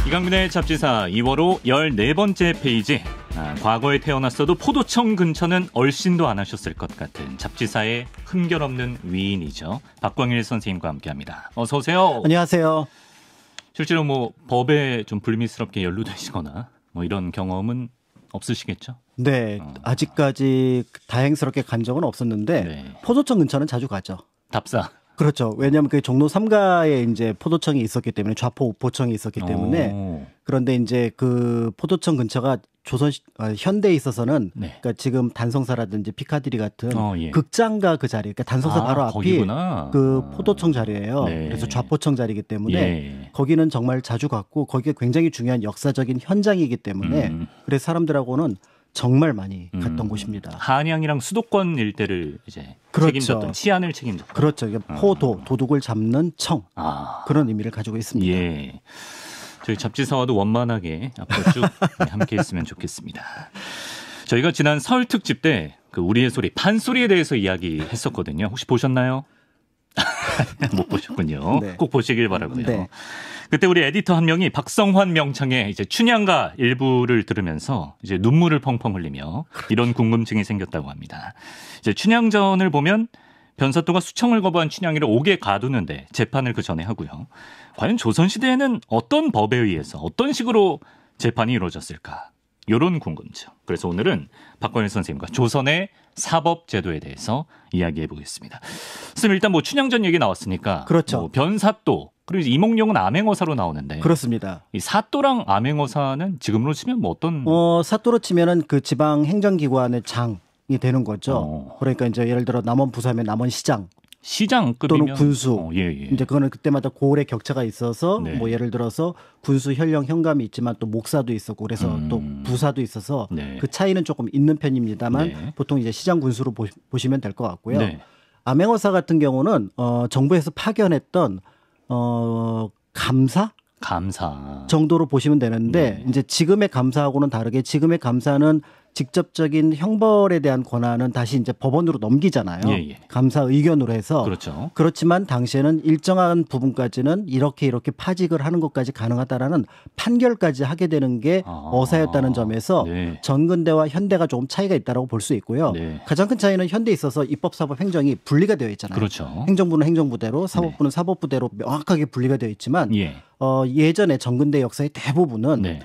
이강민의 잡지사 2월호 14번째 페이지. 과거에 태어났어도 포도청 근처는 얼씬도 안 하셨을 것 같은 잡지사의 흠결없는 위인이죠. 박광일 선생님과 함께합니다. 어서 오세요. 안녕하세요. 실제로 뭐 법에 좀 불미스럽게 연루되시거나 뭐 이런 경험은 없으시겠죠? 네, 아직까지 다행스럽게 간 적은 없었는데 네. 포도청 근처는 자주 가죠. 답사. 그렇죠. 왜냐하면 그 종로 3가에 이제 포도청이 있었기 때문에 좌포 우포청이 있었기 때문에 그런데 이제 그 포도청 근처가 현대에 있어서는 네. 그러니까 지금 단성사라든지 피카디리 같은 예. 극장가 그 자리, 그러니까 단성사 바로 앞이 거기구나. 그 포도청 자리예요. 네. 그래서 좌포청 자리이기 때문에 예. 거기는 정말 자주 갔고 거기가 굉장히 중요한 역사적인 현장이기 때문에 그래서 사람들하고는 정말 많이 갔던 곳입니다. 한양이랑 수도권 일대를 이제 그렇죠. 책임졌던 치안을 책임졌던. 그렇죠. 이게 도둑을 잡는 청 그런 의미를 가지고 있습니다. 예. 저희 잡지사와도 원만하게 앞으로 쭉 함께했으면 좋겠습니다. 저희가 지난 설 특집 때 그 우리의 소리 판소리에 대해서 이야기했었거든요. 혹시 보셨나요? 못 보셨군요. 네. 꼭 보시길 바라고요. 네. 그때 우리 에디터 한 명이 박성환 명창의 이제 춘향가 일부를 들으면서 이제 눈물을 펑펑 흘리며 이런 궁금증이 생겼다고 합니다. 이제 춘향전을 보면 변사또가 수청을 거부한 춘향이를 옥에 가두는데 재판을 그 전에 하고요. 과연 조선시대에는 어떤 법에 의해서 어떤 식으로 재판이 이루어졌을까? 이런 궁금증. 그래서 오늘은 박광일 선생님과 조선의 사법제도에 대해서 이야기해 보겠습니다. 선생님 일단 뭐 춘향전 얘기 나왔으니까 그렇죠. 뭐 변사또 그리고 이몽룡은 암행어사로 나오는데 그렇습니다. 이 사또랑 암행어사는 지금으로 치면 뭐 어떤 사또로 치면은 그 지방 행정기관의 장이 되는 거죠. 그러니까 이제 예를 들어 남원 부사면 남원시장 시장급이면 또는 군수. 예. 이제 그거는 그때마다 고을의 격차가 있어서 네. 뭐 예를 들어서 군수 현령 현감이 있지만 또 목사도 있었고 그래서 또 부사도 있어서 네. 그 차이는 조금 있는 편입니다만 네. 보통 이제 시장 군수로 보시면 될 것 같고요. 네. 암행어사 같은 경우는 정부에서 파견했던 감사 정도로 보시면 되는데 네. 이제 지금의 감사하고는 다르게 지금의 감사는 직접적인 형벌에 대한 권한은 다시 이제 법원으로 넘기잖아요. 예. 감사 의견으로 해서. 그렇죠. 그렇지만 당시에는 일정한 부분까지는 이렇게 파직을 하는 것까지 가능하다라는 판결까지 하게 되는 게 어사였다는 점에서 네. 전근대와 현대가 조금 차이가 있다고 볼 수 있고요. 네. 가장 큰 차이는 현대에 있어서 입법, 사법, 행정이 분리가 되어 있잖아요. 그렇죠. 행정부는 행정부대로 사법부는 사법부대로 명확하게 분리가 되어 있지만 예. 예전에 전근대 역사의 대부분은 네.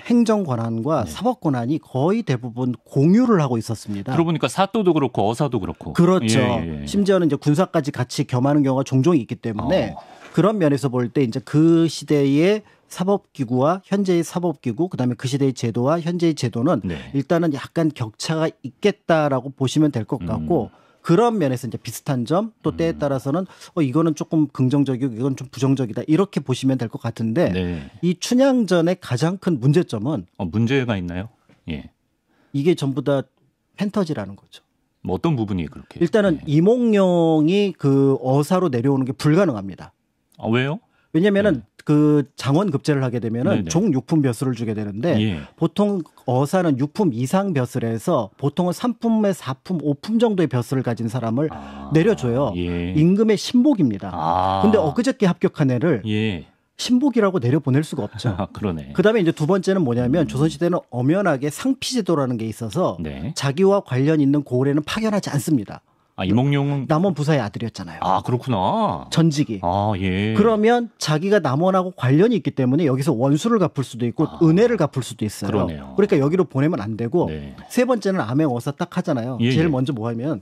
행정 권한과 사법 권한이 거의 대부분 공유를 하고 있었습니다. 들어보니까 사또도 그렇고 어사도 그렇고. 그렇죠. 예. 심지어는 이제 군사까지 같이 겸하는 경우가 종종 있기 때문에 그런 면에서 볼 때 이제 그 시대의 사법기구와 현재의 사법기구, 그다음에 그 시대의 제도와 현재의 제도는 네. 일단은 약간 격차가 있겠다라고 보시면 될 것 같고 그런 면에서 이제 비슷한 점 또 때에 따라서는 이거는 조금 긍정적이고 이건 좀 부정적이다 이렇게 보시면 될 것 같은데 네. 이 춘향전의 가장 큰 문제점은 문제가 있나요? 예. 이게 전부 다 팬터지라는 거죠. 뭐 어떤 부분이 그렇게? 일단은 이몽룡이 그 어사로 내려오는 게 불가능합니다. 왜요? 왜냐면은 그 장원 급제를 하게 되면은 네네. 종 6품 벼슬을 주게 되는데 예. 보통 어사는 6품 이상 벼슬에서 보통은 3품에 4품, 5품 정도의 벼슬을 가진 사람을 내려줘요. 예. 임금의 신복입니다. 근데 엊그저께 합격한 애를 예. 신복이라고 내려보낼 수가 없죠. 그러네. 그다음에 이제 두 번째는 뭐냐면 조선시대는 엄연하게 상피제도라는 게 있어서 네. 자기와 관련 있는 고을에는 파견하지 않습니다. 이몽룡은 남원 부사의 아들이었잖아요. 그렇구나. 전직이. 예. 그러면 자기가 남원하고 관련이 있기 때문에 여기서 원수를 갚을 수도 있고 은혜를 갚을 수도 있어요. 그러네요. 그러니까 여기로 보내면 안 되고 네. 세 번째는 암행어사 딱 하잖아요. 예, 제일 예. 먼저 뭐 하면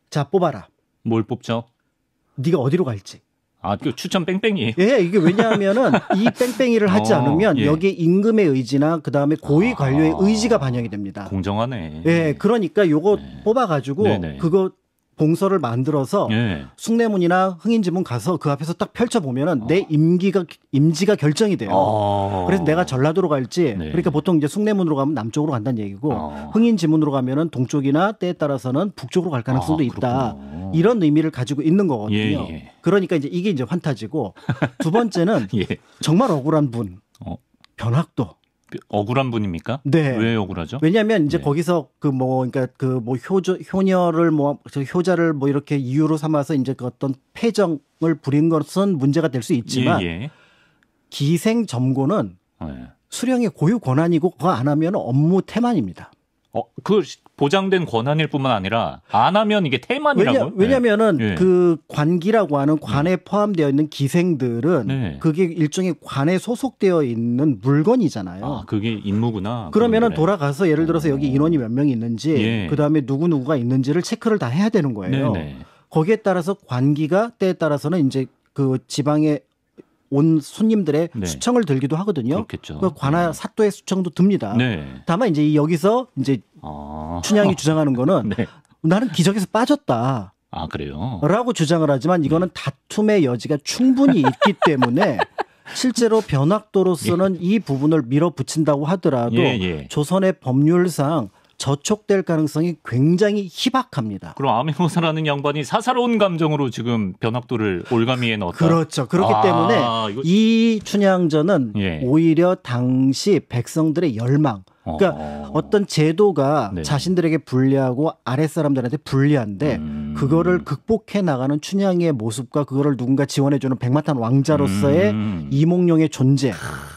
자 뽑아라. 뭘 뽑죠? 네가 어디로 갈지. 그 추천 뺑뺑이. 예, 이게 왜냐하면은 이 뺑뺑이를 하지 않으면 예. 여기에 임금의 의지나 그다음에 고위 관료의 의지가 반영이 됩니다. 공정하네. 예, 그러니까 요거 뽑아가지고 네네. 그거 봉서를 만들어서 예. 숭례문이나 흥인지문 가서 그 앞에서 딱 펼쳐보면은 내 임지가 결정이 돼요. 그래서 내가 전라도로 갈지 네. 그러니까 보통 이제 숭례문으로 가면 남쪽으로 간다는 얘기고 흥인지문으로 가면은 동쪽이나 때에 따라서는 북쪽으로 갈 가능성도 있다. 그렇군요. 이런 의미를 가지고 있는 거거든요. 예. 그러니까 이게 이제 환타지고 두 번째는 예. 정말 억울한 분 변학도. 억울한 분입니까? 네. 왜 억울하죠? 왜냐하면 이제 네. 거기서 효녀를 효자를 이렇게 이유로 삼아서 이제 그 어떤 패정을 부린 것은 문제가 될 수 있지만 예. 기생점고는 네. 수령의 고유 권한이고 그거 안 하면 업무 태만입니다. 그 보장된 권한일 뿐만 아니라 안 하면 이게 태만이라고요? 왜냐면은 네. 그 관기라고 하는 관에 포함되어 있는 기생들은 네. 그게 일종의 관에 소속되어 있는 물건이잖아요. 아, 그게 임무구나. 그러면은 그분들의. 돌아가서 예를 들어서 여기 인원이 몇 명이 있는지 예. 그다음에 누구누구가 있는지를 체크를 다 해야 되는 거예요. 네네. 거기에 따라서 관기가 때에 따라서는 이제 그 지방에 온 손님들의 네. 수청을 들기도 하거든요. 그렇겠죠. 그 관할 사또의 수청도 듭니다. 네. 다만 이제 여기서 이제 아. 춘향이 주장하는 거는 네. 나는 기적에서 빠졌다. 아, 그래요? 라고 주장을 하지만 이거는 다툼의 여지가 충분히 있기 때문에 실제로 변학도로서는 이 부분을 밀어붙인다고 하더라도 예. 조선의 법률상 저촉될 가능성이 굉장히 희박합니다. 그럼 아메모사라는 양반이 사사로운 감정으로 지금 변학도를 올가미에 넣었다. 그렇죠. 그렇기 때문에 이거... 이 춘향전은 예. 오히려 당시 백성들의 열망, 그러니까 어떤 제도가 네. 자신들에게 불리하고 아랫사람들한테 불리한데 그거를 극복해 나가는 춘향의 모습과 그거를 누군가 지원해주는 백마탄 왕자로서의 이몽룡의 존재.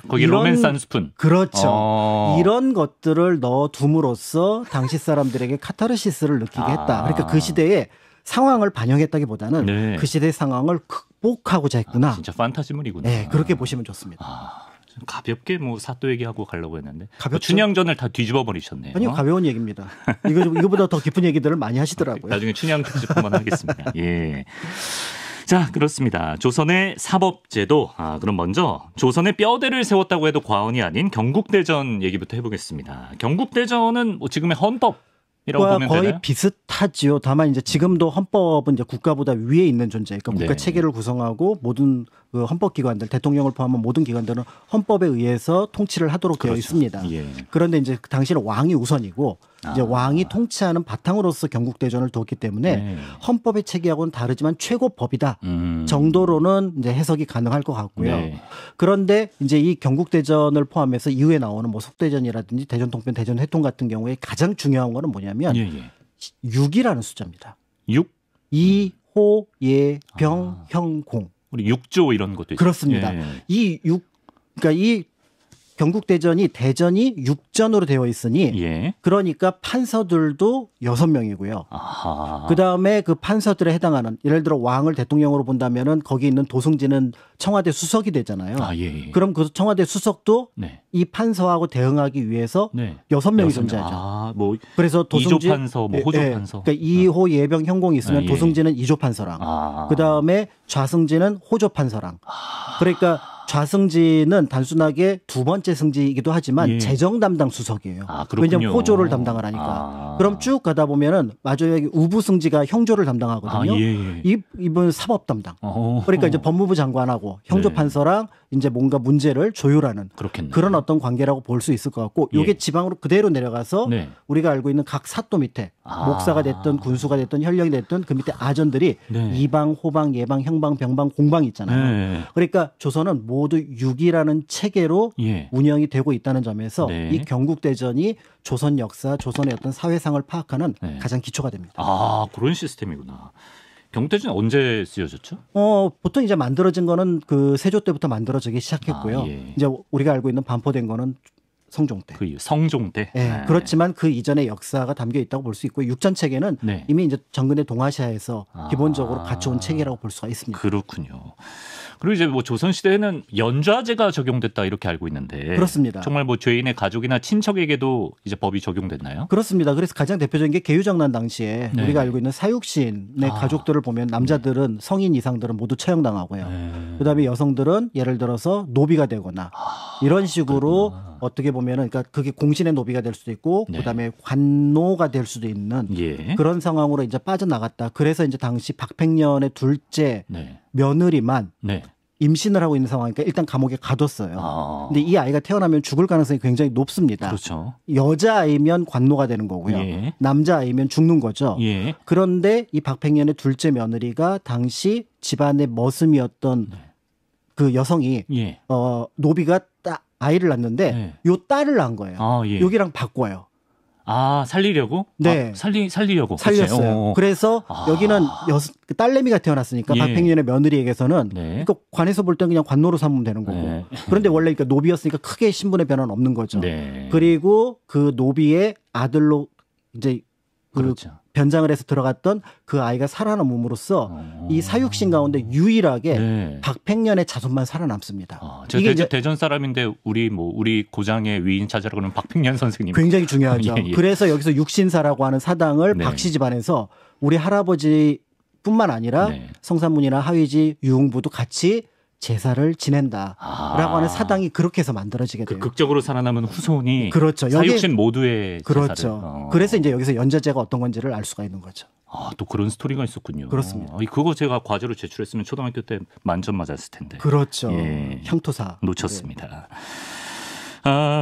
거기 로맨스 한 스푼. 그렇죠. 이런 것들을 넣어둠으로써 당시 사람들에게 카타르시스를 느끼게 했다. 그러니까 그 시대의 상황을 반영했다기보다는 네. 그 시대의 상황을 극복하고자 했구나. 진짜 판타지물이구나. 네, 그렇게 보시면 좋습니다. 가볍게 뭐 사또 얘기하고 가려고 했는데 가볍죠? 춘향전을 다 뒤집어 버리셨네요. 아니요, 가벼운 얘기입니다. 이거보다 더 깊은 얘기들을 많이 하시더라고요. 나중에 춘향 특집 한번 하겠습니다. 예. 자, 그렇습니다. 조선의 사법제도. 그럼 먼저 조선의 뼈대를 세웠다고 해도 과언이 아닌 경국대전 얘기부터 해보겠습니다. 경국대전은 뭐 지금의 헌법이라고 보면 거의 되나요? 비슷하지요. 다만 이제 지금도 헌법은 이제 국가보다 위에 있는 존재. 그러니까 국가 네. 체계를 구성하고 모든 그 헌법기관들, 대통령을 포함한 모든 기관들은 헌법에 의해서 통치를 하도록 되어 그렇죠. 있습니다. 예. 그런데 이제 그 당시는 왕이 우선이고 이제 왕이 통치하는 바탕으로서 경국대전을 두었기 때문에 네. 헌법의 체계하고는 다르지만 최고법이다 정도로는 이제 해석이 가능할 것 같고요. 네. 그런데 이제 이 경국대전을 포함해서 이후에 나오는 뭐 속대전이라든지 대전통편, 대전회통 같은 경우에 가장 중요한 거는 뭐냐면 예. 6이라는 숫자입니다. 6? 이호, 예, 병, 형, 공. 우리 6조 이런 것도 있죠. 그렇습니다. 예. 이 6, 그러니까 이 경국대전이 대전이 6전으로 되어 있으니 예. 그러니까 판서들도 6명이고요. 아하. 그다음에 그 판서들에 해당하는 예를 들어 왕을 대통령으로 본다면은 거기 있는 도승지는 청와대 수석이 되잖아요. 예. 그럼 그 청와대 수석도 네. 이 판서하고 대응하기 위해서 네. 6명이 존재하죠. 뭐 그래서 도승지 2조 판서, 뭐 호조 판서. 그러니까 2호 예병 현공이 있으면 예. 도승지는 2조 판서랑 그다음에 좌승지는 호조 판서랑. 그러니까 좌승지는 단순하게 두 번째 승지이기도 하지만 예. 재정 담당 수석이에요. 그렇군요. 왜냐하면 호조를 담당을 하니까. 그럼 쭉 가다 보면은 마저 여기 우부승지가 형조를 담당하거든요. 예. 이분 사법 담당. 그러니까 이제 법무부 장관하고 형조판서랑 이제 뭔가 문제를 조율하는 그렇겠네요. 그런 어떤 관계라고 볼 수 있을 것 같고 이게 예. 지방으로 그대로 내려가서 네. 우리가 알고 있는 각 사또 밑에 목사가 됐든 군수가 됐든 현령이 됐든 그 밑에 아전들이 네. 이방, 호방, 예방, 형방, 병방, 공방이 있잖아요. 네. 그러니까 조선은 모두 6이라는 체계로 예. 운영이 되고 있다는 점에서 네. 이 경국대전이 조선 역사, 조선의 어떤 사회상을 파악하는 네. 가장 기초가 됩니다. 그런 시스템이구나. 경국대전 언제 쓰여졌죠? 보통 이제 만들어진 거는 그 세조 때부터 만들어지기 시작했고요. 예. 이제 우리가 알고 있는 반포된 거는 성종 때. 그 성종 때. 네. 그렇지만 그 이전의 역사가 담겨 있다고 볼 수 있고 육전 체계는 네. 이미 이제 정근의 동아시아에서 기본적으로 갖춰온 체계라고 볼 수가 있습니다. 그렇군요. 그리고 이제 뭐 조선 시대에는 연좌제가 적용됐다 이렇게 알고 있는데 그렇습니다. 정말 뭐 죄인의 가족이나 친척에게도 이제 법이 적용됐나요? 그렇습니다. 그래서 가장 대표적인 게 개유정난 당시에 네. 우리가 알고 있는 사육신의 가족들을 보면 남자들은 성인 이상들은 모두 처형당하고요. 그다음에 여성들은 예를 들어서 노비가 되거나 이런 식으로 어떻게 보면은 그러니까 그게 공신의 노비가 될 수도 있고 네. 그다음에 관노가 될 수도 있는 예. 그런 상황으로 이제 빠져나갔다. 그래서 이제 당시 박팽년의 둘째 네. 며느리만 네. 임신을 하고 있는 상황이니까 일단 감옥에 가뒀어요. 근데 이 아이가 태어나면 죽을 가능성이 굉장히 높습니다. 그렇죠. 여자아이면 관노가 되는 거고요. 예. 남자아이면 죽는 거죠. 예. 그런데 이 박팽년의 둘째 며느리가 당시 집안의 머슴이었던 그 여성이 예. 노비가 딱 아이를 낳는데 네. 요 딸을 낳은 거예요. 예. 여기랑 바꿔요. 아, 살리려고? 네. 아, 살리려고. 살렸어요. 그래서 여기는 딸내미가 태어났으니까 예. 박팽년의 며느리에게서는 네. 그러니까 관에서 볼 땐 그냥 관노로 삼으면 되는 거고. 네. 그런데 원래 그러니까 노비였으니까 크게 신분의 변화는 없는 거죠. 네. 그리고 그 노비의 아들로 이제 그 그렇죠. 변장을 해서 들어갔던 그 아이가 살아남음으로써 이 사육신 가운데 유일하게 네. 박팽년의 자손만 살아남습니다. 저 이게 이제 대전 사람인데 우리 고장의 위인 찾으라 그러면 박팽년 선생님. 굉장히 중요하죠. 예, 예. 그래서 여기서 육신사라고 하는 사당을 네. 박씨 집안에서 우리 할아버지뿐만 아니라 네. 성산문이나 하위지 유흥부도 같이 제사를 지낸다라고 하는 사당이 그렇게 해서 만들어지게 돼요. 극적으로 살아남은 후손이 그렇죠. 사육신 모두의 그렇죠. 제사를. 그래서 이제 여기서 연자제가 어떤 건지를 알 수가 있는 거죠. 또 그런 스토리가 있었군요. 그렇습니다. 그거 제가 과제로 제출했으면 초등학교 때 만점 맞았을 텐데. 그렇죠. 예. 향토사. 놓쳤습니다.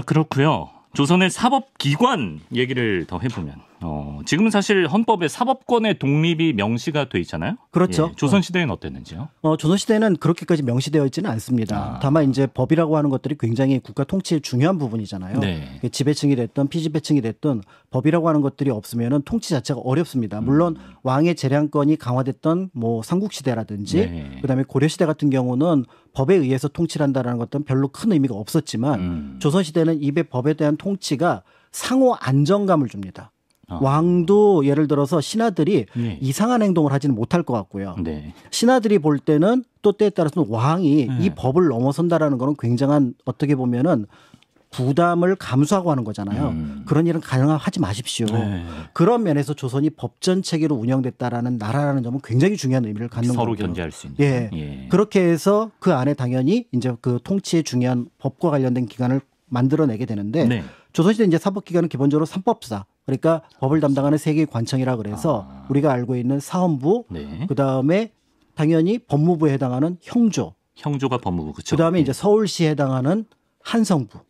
그렇고요. 조선의 사법기관 얘기를 더 해보면 지금은 사실 헌법에 사법권의 독립이 명시가 돼 있잖아요. 그렇죠. 예, 조선시대에는 어땠는지요? 조선시대는 그렇게까지 명시되어 있지는 않습니다. 다만 이제 법이라고 하는 것들이 굉장히 국가 통치의 중요한 부분이잖아요. 네. 지배층이 됐든 피지배층이 됐든 법이라고 하는 것들이 없으면 통치 자체가 어렵습니다. 물론 왕의 재량권이 강화됐던 뭐 삼국시대라든지 네. 그다음에 고려시대 같은 경우는 법에 의해서 통치를 한다는 것들은 별로 큰 의미가 없었지만 조선시대는 이 법에 대한 통치가 상호 안정감을 줍니다. 왕도 예를 들어서 신하들이 네. 이상한 행동을 하지는 못할 것 같고요. 네. 신하들이 볼 때는 또 때에 따라서는 왕이 네. 이 법을 넘어선다라는 거는 굉장한 어떻게 보면은 부담을 감수하고 하는 거잖아요. 그런 일은 가능하지 마십시오. 네. 그런 면에서 조선이 법전 체계로 운영됐다라는 나라라는 점은 굉장히 중요한 의미를 갖는 서로 거죠. 견제할 수 있는. 예. 예. 그렇게 해서 그 안에 당연히 이제 그 통치의 중요한 법과 관련된 기관을 만들어내게 되는데 네. 조선시대 이제 사법기관은 기본적으로 삼법사 그러니까 법을 담당하는 세계의 관청이라 그래서 우리가 알고 있는 사헌부 네. 그다음에 당연히 법무부에 해당하는 형조 형조가 법무부 그렇죠. 그다음에 이제 서울시에 해당하는 한성부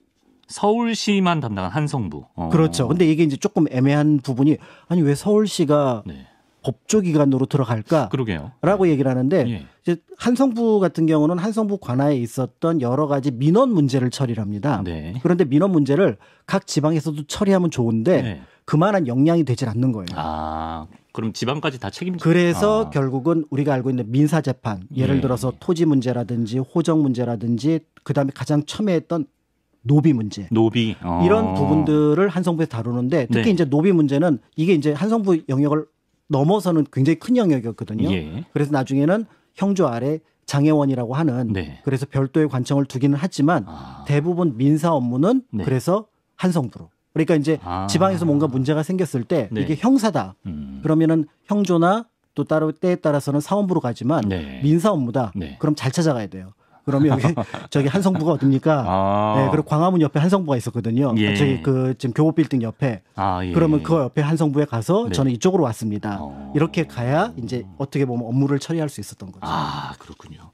서울시만 담당한 한성부. 그렇죠. 근데 이게 이제 조금 애매한 부분이 아니 왜 서울시가 네. 법조기관으로 들어갈까? 그러게요. 라고 얘기를 하는데 예. 이제 한성부 같은 경우는 한성부 관하에 있었던 여러 가지 민원 문제를 처리를 합니다. 네. 그런데 민원 문제를 각 지방에서도 처리하면 좋은데 네. 그만한 역량이 되질 않는 거예요. 그럼 지방까지 다 책임져. 그래서 결국은 우리가 알고 있는 민사재판 예를 예. 들어서 토지 문제라든지 호정 문제라든지 그다음에 가장 첨예했던 노비 문제 노비 이런 부분들을 한성부에서 다루는데 특히 네. 이제 노비 문제는 이게 이제 한성부 영역을 넘어서는 굉장히 큰 영역이었거든요. 예. 그래서 나중에는 형조 아래 장애원이라고 하는 네. 그래서 별도의 관청을 두기는 하지만 대부분 민사 업무는 네. 그래서 한성부로. 그러니까 이제 지방에서 뭔가 문제가 생겼을 때 네. 이게 형사다. 그러면은 형조나 또 따로 때에 따라서는 사원부로 가지만 네. 민사 업무다. 네. 그럼 잘 찾아가야 돼요. 그러면 여기 저기 한성부가 어딥니까? 네, 그리고 광화문 옆에 한성부가 있었거든요. 예. 저기 그 지금 교보 빌딩 옆에. 예. 그러면 그 옆에 한성부에 가서 네. 저는 이쪽으로 왔습니다. 이렇게 가야 이제 어떻게 보면 업무를 처리할 수 있었던 거죠. 그렇군요.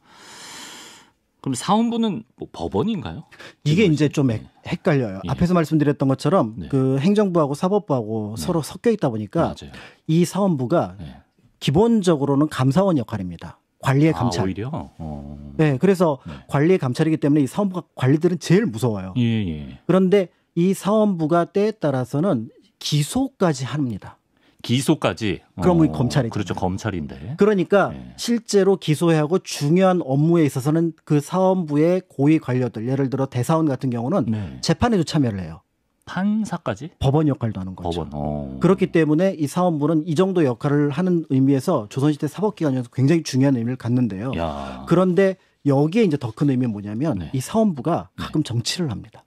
그럼 사원부는 뭐 법원인가요? 이게 이제 좀 헷갈려요. 예. 앞에서 말씀드렸던 것처럼 네. 그 행정부하고 사법부하고 서로 섞여 있다 보니까 맞아요. 이 사원부가 네. 기본적으로는 감사원 역할입니다. 관리의 감찰. 오히려. 네, 그래서 네. 관리의 감찰이기 때문에 이 사원부가 관리들은 제일 무서워요. 예. 그런데 이 사원부가 때에 따라서는 기소까지 합니다. 기소까지. 그러면 검찰이죠. 그렇죠. 검찰인데. 그러니까 네. 실제로 기소하고 중요한 업무에 있어서는 그 사원부의 고위 관료들, 예를 들어 대사원 같은 경우는 네. 재판에도 참여를 해요. 판사까지? 법원 역할도 하는 거죠. 법원. 그렇기 때문에 이 사원부는 이 정도 역할을 하는 의미에서 조선시대 사법기관에서 굉장히 중요한 의미를 갖는데요. 야. 그런데 여기에 이제 더 큰 의미는 뭐냐면 네. 이 사원부가 가끔 정치를 합니다.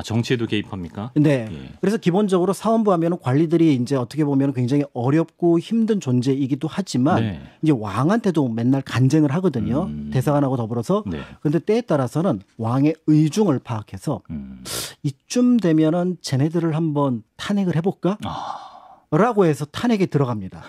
정치에도 개입합니까? 네. 예. 그래서 기본적으로 사원부 하면 관리들이 이제 어떻게 보면 굉장히 어렵고 힘든 존재이기도 하지만 네. 이제 왕한테도 맨날 간쟁을 하거든요. 대사관하고 더불어서. 네. 그런데 때에 따라서는 왕의 의중을 파악해서 이쯤 되면은 쟤네들을 한번 탄핵을 해볼까? 라고 해서 탄핵에 들어갑니다.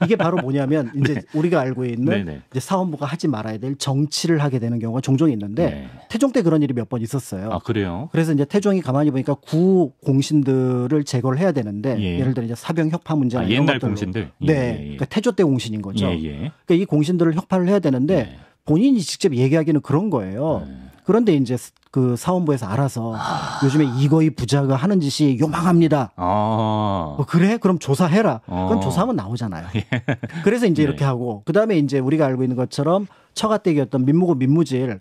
이게 바로 뭐냐면 이제 우리가 알고 있는 네네. 이제 사원부가 하지 말아야 될 정치를 하게 되는 경우가 종종 있는데 네. 태종 때 그런 일이 몇 번 있었어요. 그래요? 그래서 이제 태종이 가만히 보니까 구 공신들을 제거를 해야 되는데 예. 예를 들어 이제 사병 혁파 문제나 이런 옛날 것들로. 공신들? 네, 예. 그러니까 태조 때 공신인 거죠. 예. 그러니까 이 공신들을 혁파를 해야 되는데 네. 본인이 직접 얘기하기는 그런 거예요. 그런데 이제 그 사원부에서 알아서 요즘에 이거이 부자가 하는 짓이 요망합니다. 그래? 그럼 조사해라. 그럼 조사하면 나오잖아요. 그래서 이제 이렇게 하고 그다음에 이제 우리가 알고 있는 것처럼 처가댁이었던 민무고 민무질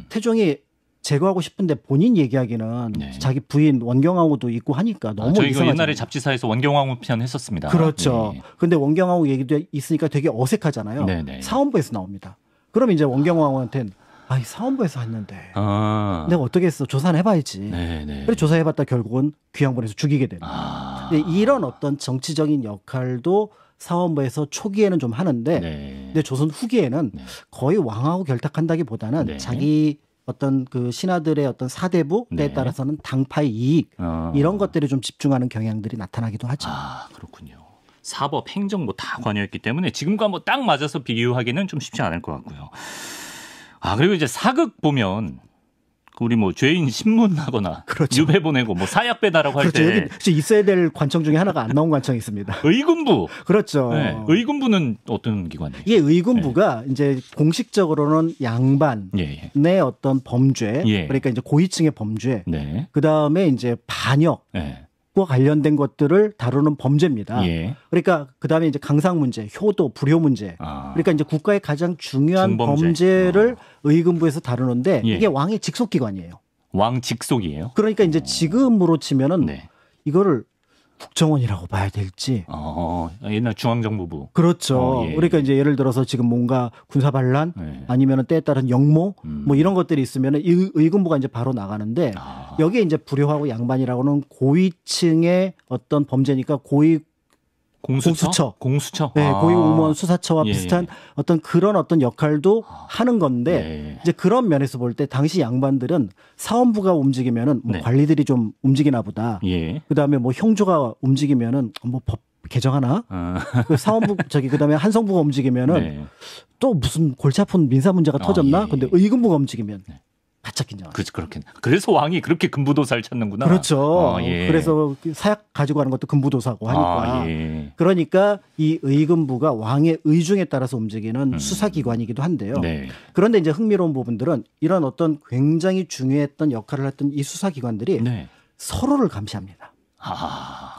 태종이 제거하고 싶은데 본인 얘기하기는 자기 부인 원경왕후도 있고 하니까 너무 저희가 이상하잖아요. 옛날에 잡지사에서 원경왕후 편 했었습니다. 그렇죠. 근데 원경왕후 얘기도 있으니까 되게 어색하잖아요. 사원부에서 나옵니다. 그럼 이제 원경왕후한테는 사원부에서 했는데 내가 어떻게 했어? 조사는 해봐야지. 그래서 조사해봤다 결국은 귀양본에서 죽이게 됩니다. 이런 어떤 정치적인 역할도 사원부에서 초기에는 좀 하는데 근데 조선 후기에는 거의 왕하고 결탁한다기보다는 자기 어떤 그 신하들의 어떤 사대부 때에 따라서는 당파의 이익 이런 것들에 좀 집중하는 경향들이 나타나기도 하죠. 그렇군요. 사법, 행정 뭐 다 관여했기 때문에 지금과 뭐 딱 맞아서 비교하기는 좀 쉽지 않을 것 같고요. 그리고 이제 사극 보면 우리 뭐 죄인 신문하거나 그렇죠. 유배 보내고 뭐 사약 배달하고 할 그렇죠. 때 여기 있어야 될 관청 중에 하나가 안 나온 관청이 있습니다. 의군부. 그렇죠. 의군부는 어떤 기관이에요? 이게 의군부가 이제 공식적으로는 양반의 어떤 범죄, 그러니까 이제 고위층의 범죄, 그 다음에 이제 반역. 과 관련된 것들을 다루는 범죄입니다. 그러니까 그다음에 이제 강상 문제, 효도, 불효 문제. 그러니까 이제 국가의 가장 중요한 중범죄. 범죄를 의금부에서 다루는데 이게 왕의 직속 기관이에요. 왕 직속이에요? 그러니까 이제 지금으로 치면은 이거를 국정원이라고 봐야 될지. 옛날 중앙정보부. 그렇죠. 그러니까 이제 예를 들어서 지금 뭔가 군사 반란 아니면은 때에 따른 역모 뭐 이런 것들이 있으면은 의군부가 이제 바로 나가는데 여기에 이제 불효하고 양반이라고는 고위층의 어떤 범죄니까 공수처. 네, 고위공무원 수사처와 비슷한 어떤 그런 어떤 역할도 하는 건데 이제 그런 면에서 볼 때 당시 양반들은 사원부가 움직이면은 뭐 관리들이 좀 움직이나 보다. 그다음에 뭐 형조가 움직이면은 뭐 법 개정하나? 그 사원부 그다음에 한성부가 움직이면은 또 무슨 골치 아픈 민사 문제가 터졌나? 근데 의금부가 움직이면 바짝 긴장하죠. 그렇게. 그래서 왕이 그렇게 금부도사를 찾는구나. 그렇죠. 그래서 사약 가지고 가는 것도 금부도사고 하니까. 그러니까 이 의금부가 왕의 의중에 따라서 움직이는 수사기관이기도 한데요. 그런데 이제 흥미로운 부분들은 이런 어떤 굉장히 중요했던 역할을 했던 이 수사기관들이 서로를 감시합니다.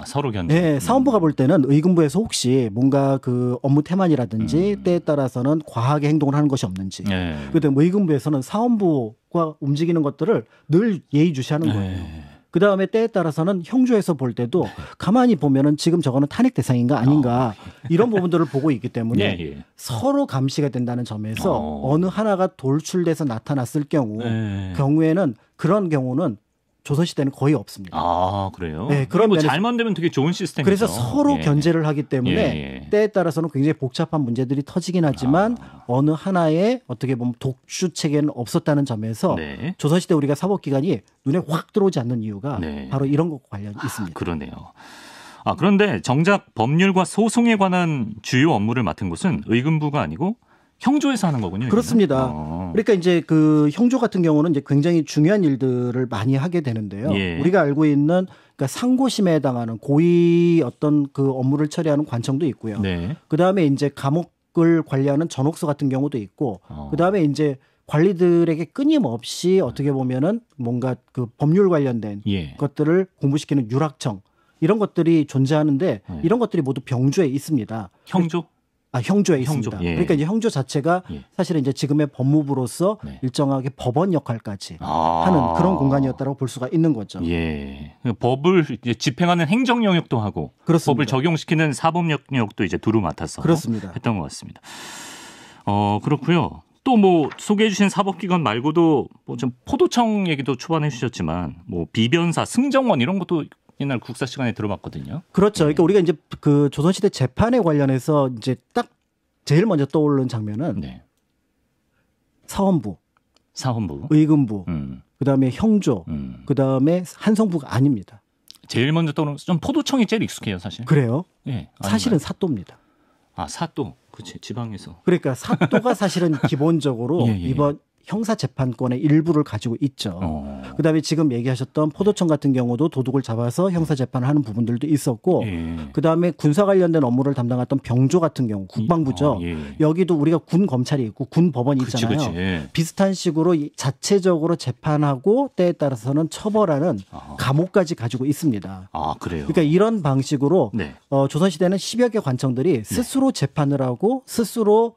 서로 견제. 네, 사원부가 볼 때는 의금부에서 혹시 뭔가 그 업무 태만이라든지 때에 따라서는 과하게 행동을 하는 것이 없는지. 그런데 의금부에서는 사원부가 움직이는 것들을 늘 예의주시하는 거예요. 그 다음에 때에 따라서는 형조에서 볼 때도 가만히 보면은 지금 저거는 탄핵 대상인가 아닌가 이런 부분들을 보고 있기 때문에 서로 감시가 된다는 점에서 어느 하나가 돌출돼서 나타났을 경우에는 그런 경우는 조선시대는 거의 없습니다. 그래요? 네, 그런 뭐 잘 만들면 되게 좋은 시스템이죠. 그래서 서로 견제를 하기 때문에 때에 따라서는 굉장히 복잡한 문제들이 터지긴 하지만 어느 하나의 어떻게 보면 독주 체계는 없었다는 점에서 조선시대 우리가 사법기관이 눈에 확 들어오지 않는 이유가 바로 이런 것과 관련이 있습니다. 그러네요. 그런데 정작 법률과 소송에 관한 주요 업무를 맡은 곳은 의금부가 아니고 형조에서 하는 거군요. 그렇습니다. 그러니까 이제 그 형조 같은 경우는 이제 굉장히 중요한 일들을 많이 하게 되는데요. 우리가 알고 있는 그러니까 상고심에 해당하는 고위 어떤 그 업무를 처리하는 관청도 있고요. 그 다음에 이제 감옥을 관리하는 전옥서 같은 경우도 있고, 그 다음에 이제 관리들에게 끊임없이 어떻게 보면은 뭔가 그 법률 관련된 것들을 공부시키는 유락청 이런 것들이 존재하는데 이런 것들이 모두 병조에 있습니다. 형조? 형조에 있습니다. 그러니까 이제 형조 자체가 사실은 이제 지금의 법무부로서 일정하게 법원 역할까지 하는 그런 공간이었다고 볼 수가 있는 거죠. 법을 이제 집행하는 행정 영역도 하고 그렇습니다. 법을 적용시키는 사법 영역도 이제 두루 맡아서 했던 것 같습니다. 그렇고요. 또 뭐 소개해 주신 사법기관 말고도 뭐 좀 포도청 얘기도 초반에 해주셨지만 뭐 비변사, 승정원 이런 것도 옛날 국사 시간에 들어봤거든요. 그렇죠. 그러니까 우리가 이제 그 조선시대 재판에 관련해서 이제 딱 제일 먼저 떠오르는 장면은 사원부, 의금부, 그다음에 형조, 그다음에 한성부가 아닙니다. 제일 먼저 떠오르는 좀 포도청이 제일 익숙해요, 사실. 그래요? 사실은 사또입니다. 사또. 그렇지. 지방에서. 그러니까 사또가 사실은 기본적으로 이번 형사 재판권의 일부를 가지고 있죠. 그다음에 지금 얘기하셨던 포도청 같은 경우도 도둑을 잡아서 형사 재판을 하는 부분들도 있었고, 그다음에 군사 관련된 업무를 담당했던 병조 같은 경우 국방부죠. 여기도 우리가 군 검찰이 있고 군 법원이 있잖아요. 그치. 비슷한 식으로 자체적으로 재판하고 때에 따라서는 처벌하는 감옥까지 가지고 있습니다. 아, 그래요. 그러니까 이런 방식으로 네. 조선시대는 10여 개 관청들이 스스로 재판을 하고 스스로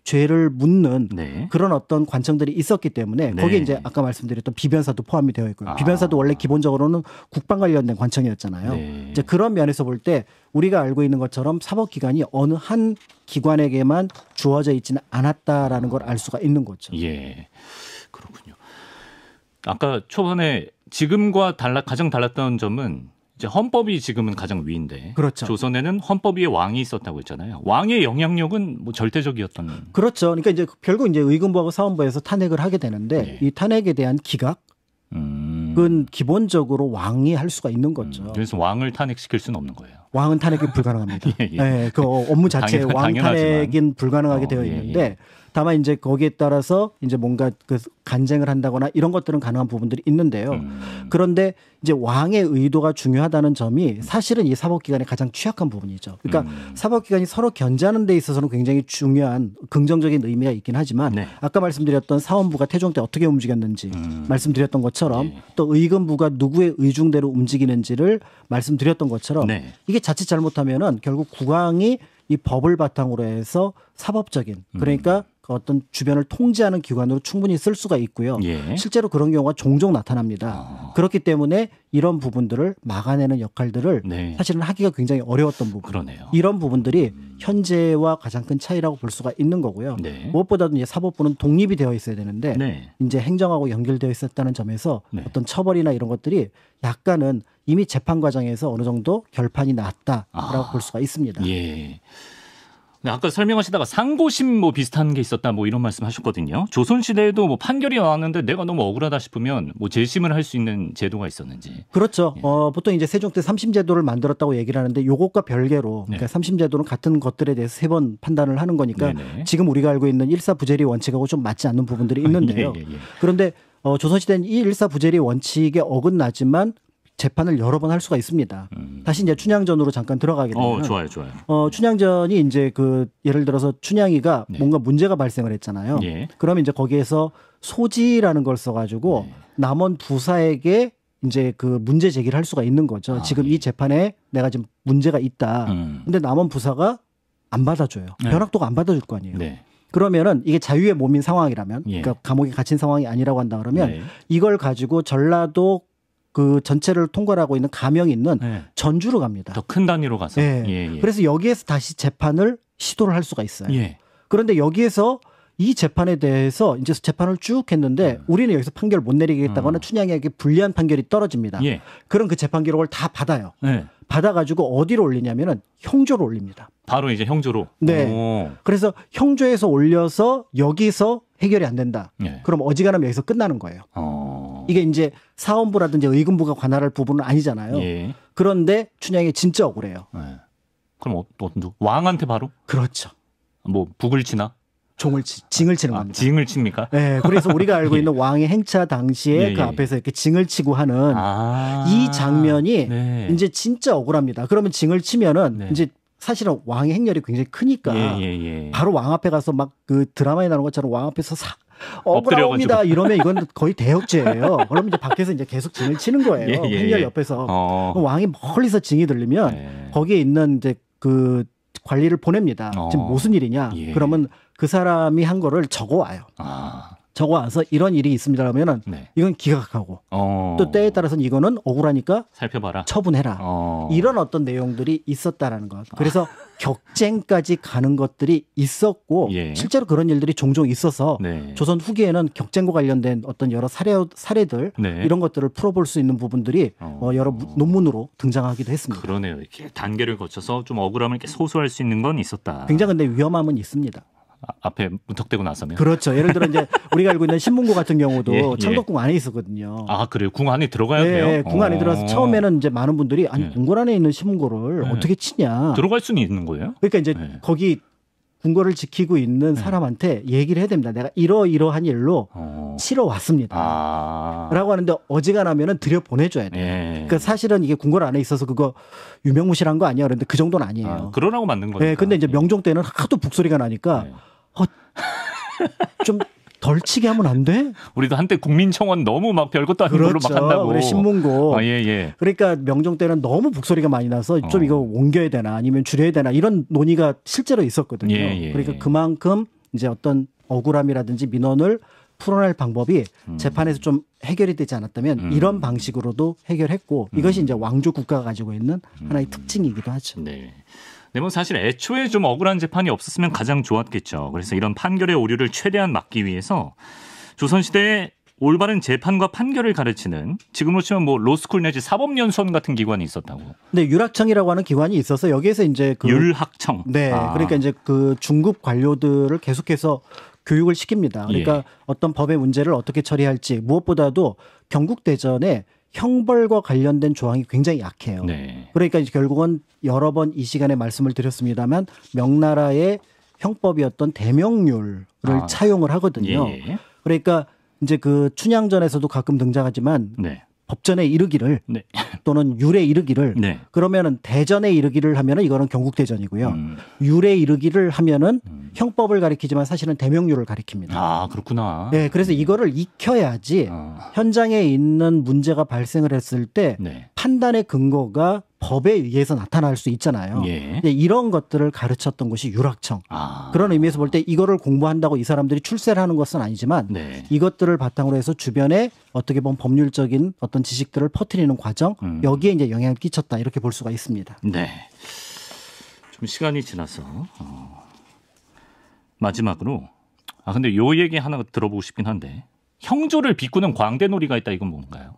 죄를 묻는 네. 그런 어떤 관청들이 있었기 때문에 네. 거기에 이제 아까 말씀드렸던 비변사도 포함이 되어 있고요. 비변사도 원래 기본적으로는 국방 관련된 관청이었잖아요. 네. 이제 그런 면에서 볼 때 우리가 알고 있는 것처럼 사법기관이 어느 한 기관에게만 주어져 있지는 않았다라는 걸 알 수가 있는 거죠. 예, 그렇군요. 아까 초반에 지금과 가장 달랐던 점은 이제 헌법이 지금은 가장 위인데 그렇죠. 조선에는 헌법 위에 왕이 있었다고 했잖아요. 왕의 영향력은 뭐 절대적이었던. 그렇죠. 그러니까 이제 결국 이제 의금부하고 사헌부에서 탄핵을 하게 되는데 네. 이 탄핵에 대한 기각은 기본적으로 왕이 할 수가 있는 거죠. 그래서 왕을 탄핵시킬 수는 없는 거예요. 왕은 탄핵이 불가능합니다. 예, 예. 네, 그 업무 자체에 왕 탄핵은 불가능하게 되어 있는데. 예. 다만 이제 거기에 따라서 이제 뭔가 그 간쟁을 한다거나 이런 것들은 가능한 부분들이 있는데요. 그런데 이제 왕의 의도가 중요하다는 점이 사실은 이 사법기관의 가장 취약한 부분이죠. 그러니까 사법기관이 서로 견제하는 데 있어서는 굉장히 중요한 긍정적인 의미가 있긴 하지만 네. 아까 말씀드렸던 사헌부가 태종 때 어떻게 움직였는지 말씀드렸던 것처럼 네. 또 의금부가 누구의 의중대로 움직이는지를 말씀드렸던 것처럼 네. 이게 자칫 잘못하면은 결국 국왕이 이 법을 바탕으로 해서 사법적인 그러니까 어떤 주변을 통제하는 기관으로 충분히 쓸 수가 있고요. 예. 실제로 그런 경우가 종종 나타납니다. 그렇기 때문에 이런 부분들을 막아내는 역할들을 네. 사실은 하기가 굉장히 어려웠던 부분. 그러네요. 이런 부분들이 현재와 가장 큰 차이라고 볼 수가 있는 거고요. 네. 무엇보다도 이제 사법부는 독립이 되어 있어야 되는데 네. 이제 행정하고 연결되어 있었다는 점에서 네. 어떤 처벌이나 이런 것들이 약간은 이미 재판 과정에서 어느 정도 결판이 났다라고 볼 수가 있습니다. 예. 아까 설명하시다가 상고심 뭐 비슷한 게 있었다 뭐 이런 말씀하셨거든요. 조선 시대에도 뭐 판결이 나왔는데 내가 너무 억울하다 싶으면 뭐 재심을 할 수 있는 제도가 있었는지. 그렇죠. 예. 보통 이제 세종 때 삼심 제도를 만들었다고 얘기를 하는데 요것과 별개로 그러니까 삼심 제도는 같은 것들에 대해서 3번 판단을 하는 거니까 네네. 지금 우리가 알고 있는 일사부재리 원칙하고 좀 맞지 않는 부분들이 있는데요. 예. 그런데 조선 시대는 이 일사부재리 원칙에 어긋나지만 재판을 여러 번 할 수가 있습니다. 다시 이제 춘향전으로 잠깐 들어가게 되면 좋아요. 춘향전이 이제 그 예를 들어서 춘향이가 네. 뭔가 문제가 발생을 했잖아요. 예. 그러면 이제 거기에서 소지라는 걸 써가지고 네. 남원 부사에게 이제 그 문제 제기를 할 수가 있는 거죠. 지금 이 재판에 내가 지금 문제가 있다. 근데 남원 부사가 안 받아줘요. 네. 변학도가 안 받아줄 거 아니에요. 네. 그러면은 이게 자유의 몸인 상황이라면, 예. 그러니까 감옥에 gat힌 상황이 아니라고 한다 그러면 네. 이걸 가지고 전라도 그 전체를 통괄하고 있는 가명이 있는 네. 전주로 갑니다. 더 큰 단위로 가서. 네. 예. 그래서 여기에서 다시 재판을 시도를 할 수가 있어요. 예. 그런데 여기에서 이 재판에 대해서 이제 재판을 쭉 했는데 우리는 여기서 판결을 못 내리겠다거나 춘향이에게 불리한 판결이 떨어집니다. 예. 그럼 그 재판 기록을 다 받아요. 네. 받아가지고 어디로 올리냐면은 형조로 올립니다. 바로 이제 형조로. 네. 오. 그래서 형조에서 올려서 여기서 해결이 안 된다. 예. 그럼 어지간하면 여기서 끝나는 거예요. 이게 이제 사헌부라든지 의금부가 관할할 부분은 아니잖아요. 예. 그런데 춘향이 진짜 억울해요. 예. 그럼 왕한테 바로? 그렇죠. 뭐 북을 치나? 징을 치는 겁니다. 징을 칩니까? 네, 그래서 우리가 알고 있는 왕의 행차 당시에 그 앞에서 이렇게 징을 치고 하는 이 장면이 네. 이제 진짜 억울합니다. 그러면 징을 치면은 네. 이제 사실은 왕의 행렬이 굉장히 크니까 바로 왕 앞에 가서 막 그 드라마에 나오는 것처럼 왕 앞에서 억울합니다 이러면 이건 거의 대역죄예요. 그러면 이제 밖에서 이제 계속 징을 치는 거예요. 행렬 옆에서 왕이 멀리서 징이 들리면 거기에 있는 이제 그 관리를 보냅니다. 지금 무슨 일이냐? 그러면 그 사람이 한 거를 적어와요. 적어와서 이런 일이 있습니다 하면은 네. 이건 기각하고 또 때에 따라서는 이거는 억울하니까 살펴봐라. 처분해라. 이런 어떤 내용들이 있었다라는 것. 그래서 격쟁까지 가는 것들이 있었고 예. 실제로 그런 일들이 종종 있어서 네. 조선 후기에는 격쟁과 관련된 어떤 여러 사례들 네. 이런 것들을 풀어볼 수 있는 부분들이 여러 논문으로 등장하기도 했습니다. 그러네요. 이렇게 단계를 거쳐서 좀 억울함을 이렇게 소수할 수 있는 건 있었다. 굉장히 근데 위험함은 있습니다. 앞에 문턱대고 나서면 그렇죠. 예를 들어 이제 우리가 알고 있는 신문고 같은 경우도 창덕궁 안에 있었거든요. 아 그래요? 궁 안에 들어가야 돼요? 네, 궁 안에 들어서 처음에는 이제 많은 분들이 아니 궁궐 안에 있는 신문고를 어떻게 치냐? 들어갈 수는 있는 거예요? 그러니까 이제 거기 궁궐을 지키고 있는 사람한테 얘기를 해야 됩니다. 내가 이러이러한 일로 치러 왔습니다. 라고 하는데 어지간하면은 들여보내줘야 돼요. 그러니까 사실은 이게 궁궐 안에 있어서 그거 유명무실한 거 아니야. 그런데 그 정도는 아니에요. 그러라고 만든 거니까. 네, 근데 이제 명종 때는 하도 북소리가 나니까 좀 덜 치게 하면 안 돼? 우리도 한때 국민청원 너무 막 별것도 아닌 걸로 막 한다고. 그래, 신문고. 예. 그러니까 명종 때는 너무 북소리가 많이 나서 좀 이거 옮겨야 되나 아니면 줄여야 되나 이런 논의가 실제로 있었거든요. 그러니까 그만큼 이제 어떤 억울함이라든지 민원을 풀어낼 방법이 재판에서 좀 해결이 되지 않았다면 이런 방식으로도 해결했고 이것이 이제 왕조 국가가 가지고 있는 하나의 특징이기도 하죠. 네. 네, 뭐 사실 애초에 좀 억울한 재판이 없었으면 가장 좋았겠죠. 그래서 이런 판결의 오류를 최대한 막기 위해서 조선시대에 올바른 재판과 판결을 가르치는 지금으로 치면 뭐 로스쿨 내지 사법연수원 같은 기관이 있었다고. 네, 율학청이라고 하는 기관이 있어서 여기에서 이제 율학청. 네, 그러니까 이제 그 중급 관료들을 계속해서 교육을 시킵니다. 그러니까 어떤 법의 문제를 어떻게 처리할지 무엇보다도 경국대전에 형벌과 관련된 조항이 굉장히 약해요. 그러니까 이제 결국은 여러 번 이 시간에 말씀을 드렸습니다만 명나라의 형법이었던 대명률을 차용을 하거든요. 그러니까 이제 그 춘향전에서도 가끔 등장하지만 법전에 이르기를 또는 율에 이르기를 그러면은 대전에 이르기를 하면은 이거는 경국대전이고요. 율에 이르기를 하면은 형법을 가리키지만 사실은 대명률을 가리킵니다. 아, 그렇구나. 네, 그래서 이거를 익혀야지 현장에 있는 문제가 발생을 했을 때 판단의 근거가 법에 의해서 나타날 수 있잖아요. 근데 이런 것들을 가르쳤던 곳이 율학청. 그런 의미에서 볼 때 이거를 공부한다고 이 사람들이 출세를 하는 것은 아니지만 이것들을 바탕으로 해서 주변에 어떻게 보면 법률적인 어떤 지식들을 퍼뜨리는 과정 여기에 이제 영향을 끼쳤다 이렇게 볼 수가 있습니다. 네. 좀 시간이 지나서 마지막으로 근데 요 얘기 하나 들어보고 싶긴 한데 형조를 비꾸는 광대놀이가 있다. 이건 뭔가요?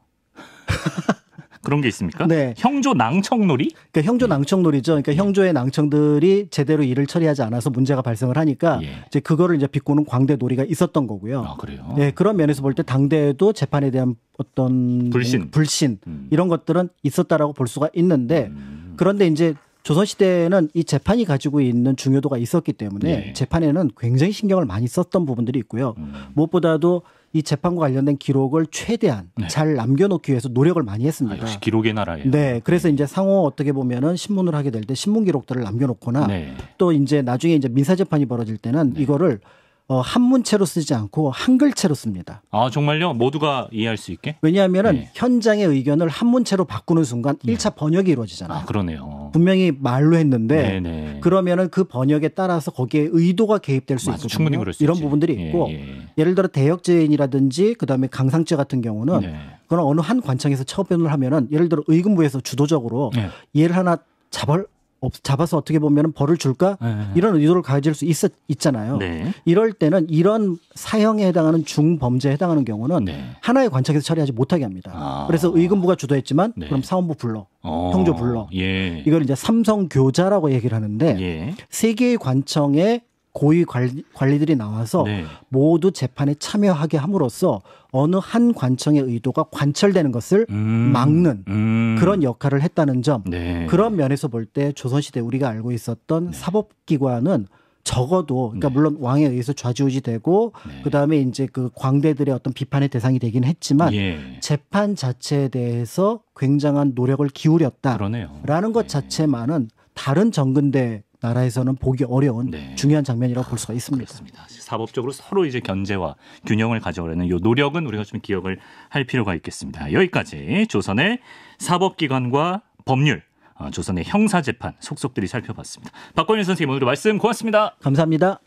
그런 게 있습니까? 네. 형조 낭청놀이? 그러니까 형조 낭청놀이죠. 그러니까 형조의 낭청들이 제대로 일을 처리하지 않아서 문제가 발생을 하니까 이제 그거를 이제 비꼬는 광대놀이가 있었던 거고요. 아, 그래요? 네, 그런 면에서 볼 때 당대에도 재판에 대한 어떤 불신 이런 것들은 있었다라고 볼 수가 있는데 그런데 이제 조선시대에는 이 재판이 가지고 있는 중요도가 있었기 때문에 재판에는 굉장히 신경을 많이 썼던 부분들이 있고요. 무엇보다도 이 재판과 관련된 기록을 최대한 잘 남겨놓기 위해서 노력을 많이 했습니다. 역시 기록의 나라예요. 네, 그래서 이제 상호 어떻게 보면은 신문을 하게 될 때 신문 기록들을 남겨놓거나 또 이제 나중에 이제 민사 재판이 벌어질 때는 이거를 한문체로 쓰지 않고 한글체로 씁니다. 아, 정말요? 모두가 이해할 수 있게? 왜냐하면은 현장의 의견을 한문체로 바꾸는 순간 1차 번역이 이루어지잖아요. 아, 그러네요. 분명히 말로 했는데 그러면은 그 번역에 따라서 거기에 의도가 개입될 수 있거든요. 충분히 그럴 수 이런 있지. 부분들이 있고 예를 들어 대역죄인이라든지 그다음에 강상죄 같은 경우는 그런 어느 한 관청에서 처분을 하면은 예를 들어 의금부에서 주도적으로 얘를 하나 잡아서 어떻게 보면 벌을 줄까? 이런 의도를 가질 수 있잖아요. 이럴 때는 이런 사형에 해당하는 중범죄에 해당하는 경우는 하나의 관청에서 처리하지 못하게 합니다. 그래서 의금부가 주도했지만 그럼 사원부 불러, 형조 불러. 이걸 이제 삼성교자라고 얘기를 하는데 세 개의 관청에 고위 관리들이 나와서 모두 재판에 참여하게 함으로써 어느 한 관청의 의도가 관철되는 것을 막는 그런 역할을 했다는 점. 그런 면에서 볼 때 조선시대 우리가 알고 있었던 사법기관은 적어도 그러니까 물론 왕에 의해서 좌지우지되고 그다음에 이제 그 광대들의 어떤 비판의 대상이 되긴 했지만 재판 자체에 대해서 굉장한 노력을 기울였다라는 것 자체만은 다른 정근대 나라에서는 보기 어려운 중요한 장면이라고 볼 수가 있습니다. 그렇습니다. 사법적으로 서로 이제 견제와 균형을 가져오려는 이 노력은 우리가 좀 기억을 할 필요가 있겠습니다. 여기까지 조선의 사법기관과 법률, 조선의 형사재판 속속들이 살펴봤습니다. 박건일 선생님 오늘도 말씀 고맙습니다. 감사합니다.